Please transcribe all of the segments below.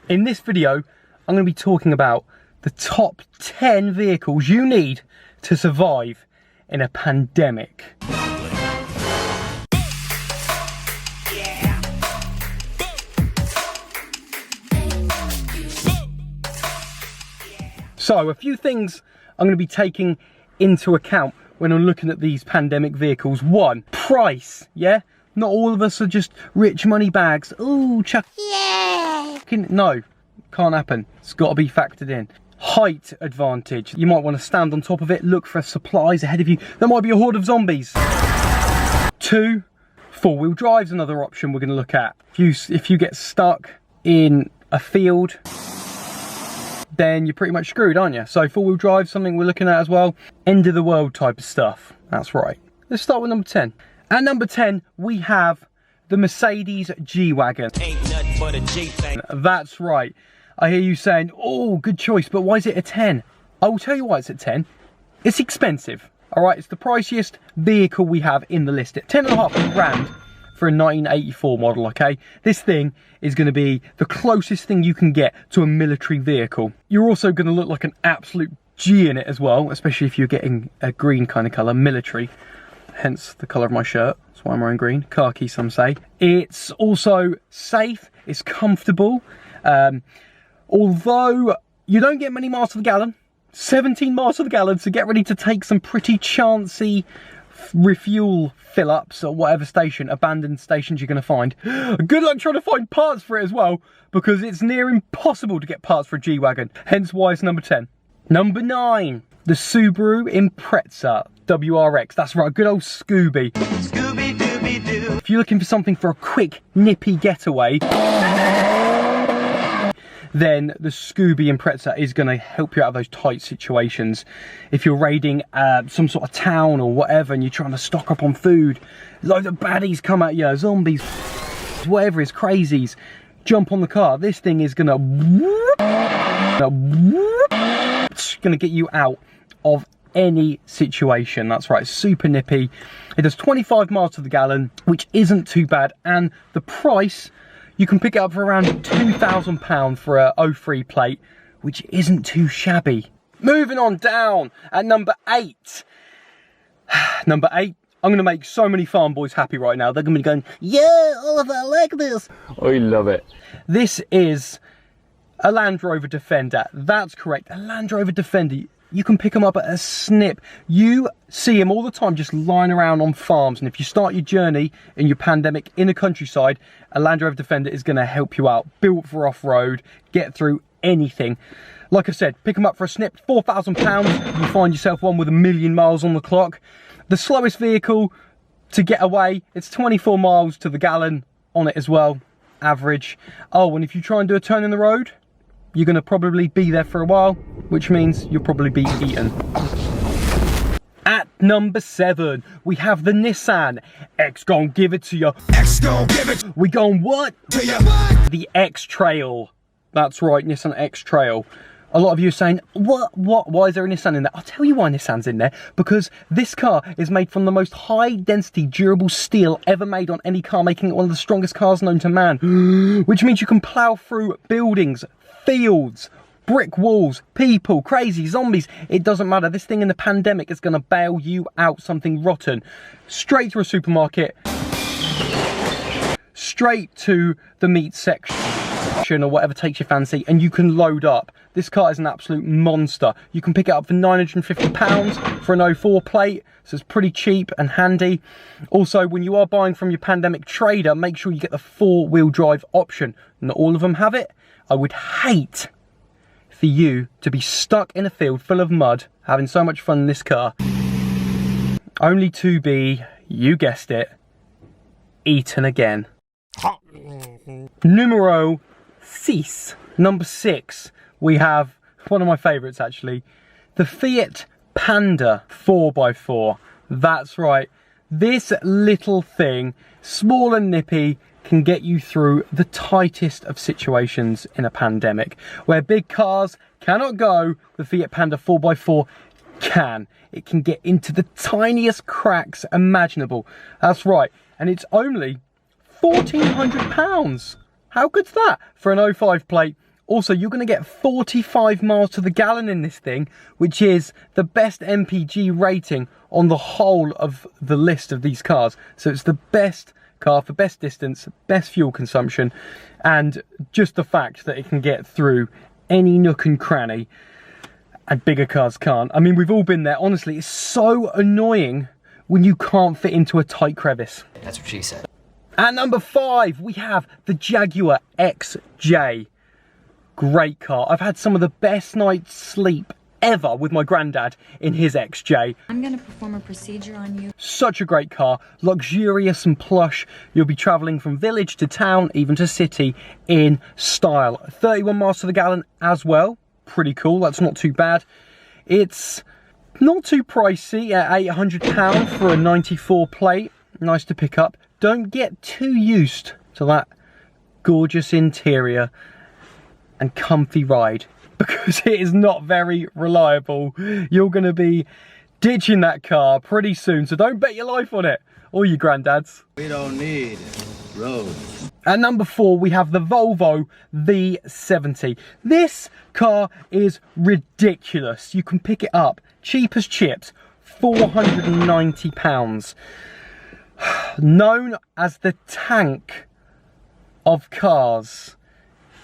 In this video, I'm going to be talking about the top 10 vehicles you need to survive in a pandemic. So, a few things I'm going to be taking into account when I'm looking at these pandemic vehicles. One, price, yeah? Not all of us are just rich money bags. Ooh, chuck. Yeah. No, can't happen. It's got to be factored in. Height advantage. You might want to stand on top of it, look for supplies ahead of you. There might be a horde of zombies. Two, four-wheel drive's another option we're going to look at. If you get stuck in a field, then you're pretty much screwed, aren't you? So four-wheel drive, something we're looking at as well. End of the world type of stuff. That's right. Let's start with number 10. At number 10, we have the Mercedes G-Wagon. Ain't nothing but a G thing. That's right. I hear you saying, oh, good choice, but why is it a 10? I will tell you why it's at 10. It's expensive, all right? It's the priciest vehicle we have in the list at 10.5 grand for a 1984 model, okay? This thing is going to be the closest thing you can get to a military vehicle. You're also going to look like an absolute G in it as well, especially if you're getting a green kind of colour, military. Hence the colour of my shirt. That's why I'm wearing green. Khaki, some say. It's also safe. It's comfortable. Although you don't get many miles to the gallon. 17 miles to the gallon, so get ready to take some pretty chancy refuel fill-ups at whatever station, abandoned stations you're going to find. Good luck trying to find parts for it as well, because it's near impossible to get parts for a G-Wagon. Hence why it's number 10. Number 9. The Subaru Impreza WRX. That's right, good old Scooby. Scooby-Dooby-Doo. If you're looking for something for a quick, nippy getaway, then the Scooby Impreza is going to help you out of those tight situations. If you're raiding some sort of town or whatever and you're trying to stock up on food, loads of baddies come at you, zombies, whatever is crazies, jump on the car. This thing is going to get you out of any situation. That's right, super nippy. It does 25 miles to the gallon, which isn't too bad, and the price, you can pick it up for around £2,000 for a 03 plate, which isn't too shabby. Moving on down at number 8. Number 8, I'm going to make so many farm boys happy right now. They're going to be going, yeah, Oliver, I like this. I love it. This is a Land Rover Defender. That's correct, a Land Rover Defender. You can pick them up at a snip. You see them all the time just lying around on farms. And if you start your journey in your pandemic in the countryside, a Land Rover Defender is going to help you out. Built for off-road, get through anything. Like I said, pick them up for a snip, £4,000. You find yourself one with 1,000,000 miles on the clock. The slowest vehicle to get away, it's 24 miles to the gallon on it as well, average. Oh, and if you try and do a turn in the road, you're going to probably be there for a while, which means you'll probably be eaten. At number 7, we have the Nissan X gon' give it to you. X gon' give it. We gon' what? To you. The Xtrail. That's right, Nissan Xtrail. A lot of you are saying, what, why is there a Nissan in there? I'll tell you why Nissan's in there. Because this car is made from the most high-density, durable steel ever made on any car, making it one of the strongest cars known to man. Which means you can plow through buildings, fields, brick walls, people, crazy, zombies. It doesn't matter. This thing in the pandemic is going to bail you out something rotten. Straight to a supermarket. Straight to the meat section or whatever takes your fancy, and you can load up. This car is an absolute monster. You can pick it up for £950 for an 04 plate, so it's pretty cheap and handy. Also, when you are buying from your pandemic trader, make sure you get the 4-wheel drive option. Not all of them have it. I would hate for you to be stuck in a field full of mud, having so much fun in this car, only to be, you guessed it, eaten again. Numero 6. Number 6, we have one of my favourites actually, the Fiat Panda 4x4. That's right, this little thing, small and nippy, can get you through the tightest of situations in a pandemic. Where big cars cannot go, the Fiat Panda 4x4 can. It can get into the tiniest cracks imaginable. That's right, and it's only £1,400. How good's that? For an 05 plate, Also, you're going to get 45 miles to the gallon in this thing, which is the best MPG rating on the whole of the list of these cars. So it's the best car for best distance, best fuel consumption, and just the fact that it can get through any nook and cranny, and bigger cars can't. I mean, we've all been there. Honestly, it's so annoying when you can't fit into a tight crevice. That's what she said. At number 5, we have the Jaguar XJ. Great car. I've had some of the best night's sleep ever with my granddad in his XJ. I'm gonna perform a procedure on you. Such a great car, luxurious and plush. You'll be traveling from village to town, even to city, in style. 31 miles to the gallon as well. Pretty cool, that's not too bad. It's not too pricey at £800 for a 94 plate. Nice to pick up. Don't get too used to that gorgeous interior and comfy ride, because it is not very reliable. You're going to be ditching that car pretty soon, so don't bet your life on it, or your granddads. We don't need roads. At number 4, we have the Volvo V70. This car is ridiculous. You can pick it up cheap as chips, £490. Known as the tank of cars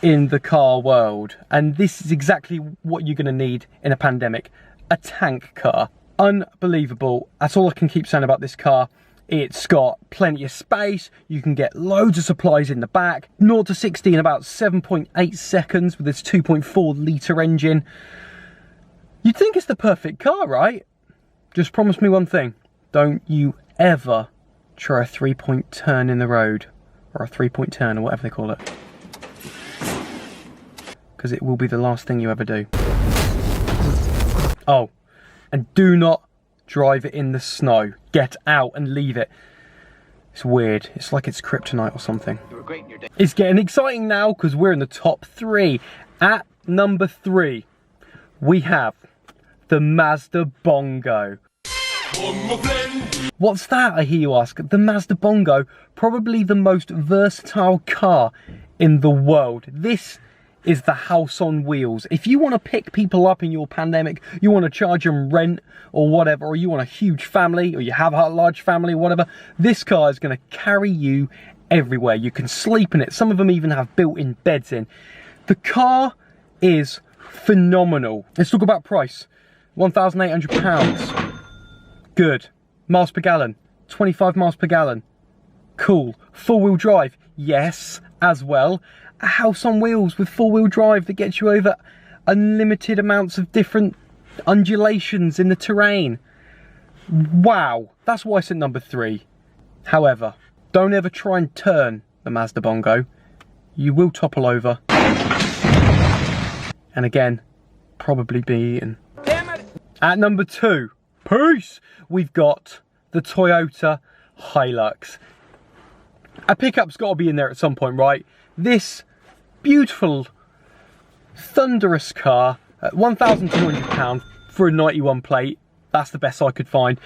in the car world, and this is exactly what you're going to need in a pandemic. A tank car. Unbelievable. That's all I can keep saying about this car. It's got plenty of space. You can get loads of supplies in the back. 0 to 60 in about 7.8 seconds with this 2.4 litre engine. You'd think it's the perfect car, right? Just promise me one thing. Don't you ever try a 3-point turn in the road, or a 3-point turn, or whatever they call it, because it will be the last thing you ever do. Oh, and do not drive it in the snow. Get out and leave it. It's weird. It's like it's kryptonite or something. It's getting exciting now because we're in the top 3. At number 3, we have the Mazda Bongo. What's that, I hear you ask? The Mazda Bongo, probably the most versatile car in the world. This is the house on wheels. If you want to pick people up in your pandemic, you want to charge them rent or whatever, or you want a huge family, or you have a large family or whatever, this car is going to carry you everywhere. You can sleep in it. Some of them even have built-in beds in. The car is phenomenal. Let's talk about price. £1,800. Good. Miles per gallon. 25 miles per gallon. Cool. 4-wheel drive. Yes, as well. A house on wheels with 4-wheel drive that gets you over unlimited amounts of different undulations in the terrain. Wow. That's why it's at number 3. However, don't ever try and turn the Mazda Bongo. You will topple over. And again, probably be eaten. Damn it. At number 2, peace, we've got the Toyota Hilux. A pickup's got to be in there at some point, right? This beautiful, thunderous car at £1,200 for a 91 plate. That's the best I could find.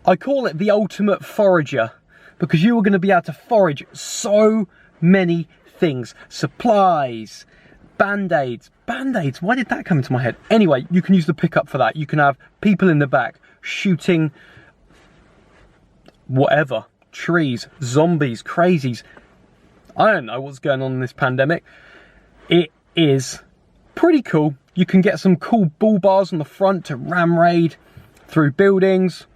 I call it the ultimate forager because you are going to be able to forage so many things. Supplies, band-aids. Band-aids, why did that come into my head? Anyway, you can use the pickup for that. You can have people in the back shooting whatever. Trees, zombies, crazies. I don't know what's going on in this pandemic. It is pretty cool. You can get some cool bull bars on the front to ram raid through buildings.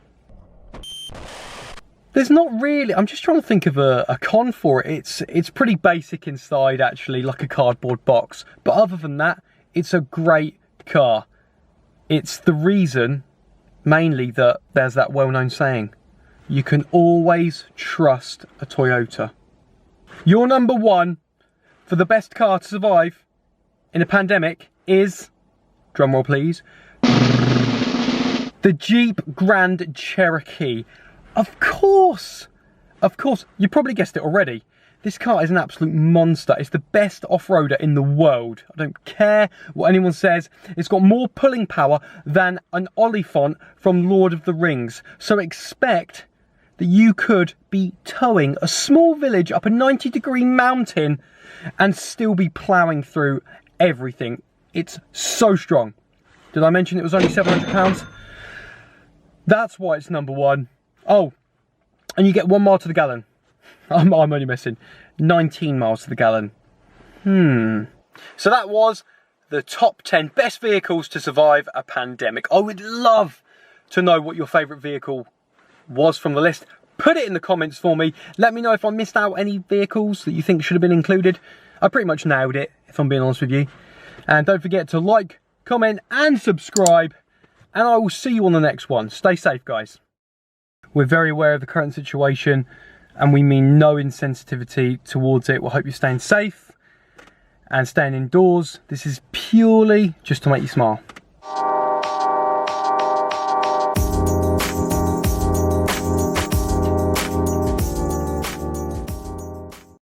There's not really, I'm just trying to think of a con for it. It's pretty basic inside actually, like a cardboard box. But other than that, it's a great car. It's the reason, mainly, that there's that well-known saying, you can always trust a Toyota. Your number 1 for the best car to survive in a pandemic is, drumroll please, the Jeep Grand Cherokee. Of course, you probably guessed it already. This car is an absolute monster. It's the best off-roader in the world. I don't care what anyone says. It's got more pulling power than an Oliphant from Lord of the Rings. So expect that you could be towing a small village up a 90-degree mountain and still be ploughing through everything. It's so strong. Did I mention it was only £700? That's why it's number one. Oh, and you get 1 mile to the gallon. I'm only messing. 19 miles to the gallon. So that was the top 10 best vehicles to survive a pandemic. I would love to know what your favourite vehicle was from the list. Put it in the comments for me. Let me know if I missed out any vehicles that you think should have been included. I pretty much nailed it, if I'm being honest with you. And don't forget to like, comment and subscribe. And I will see you on the next one. Stay safe, guys. We're very aware of the current situation and we mean no insensitivity towards it. We hope you're staying safe and staying indoors. This is purely just to make you smile.